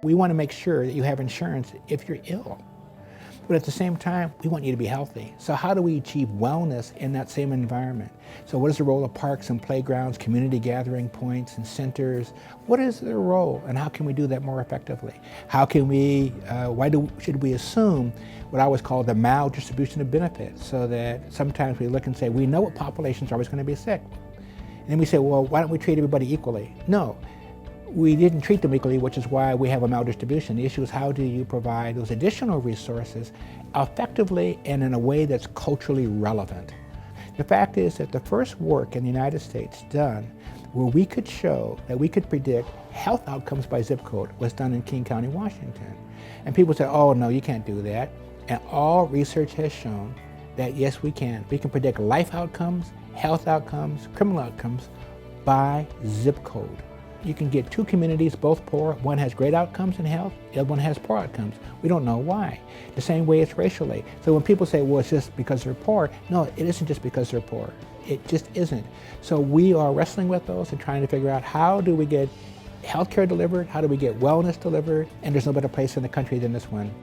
We want to make sure that you have insurance if you're ill. But at the same time, we want you to be healthy. So how do we achieve wellness in that same environment? So what is the role of parks and playgrounds, community gathering points and centers? What is their role, and how can we do that more effectively? How can we, should we assume what I always call the maldistribution of benefits, so that sometimes we look and say, we know what populations are always going to be sick. And then we say, well, why don't we treat everybody equally? No. We didn't treat them equally, which is why we have a maldistribution. The issue is, how do you provide those additional resources effectively and in a way that's culturally relevant? The fact is that the first work in the United States done where we could show that we could predict health outcomes by zip code was done in King County, Washington. And people say, oh no, you can't do that. And all research has shown that yes, we can. We can predict life outcomes, health outcomes, criminal outcomes by zip code. You can get two communities, both poor. One has great outcomes in health, the other one has poor outcomes. We don't know why. The same way it's racially. So when people say, well, it's just because they're poor, no, it isn't just because they're poor. It just isn't. So we are wrestling with those and trying to figure out, how do we get healthcare delivered, how do we get wellness delivered, and there's no better place in the country than this one.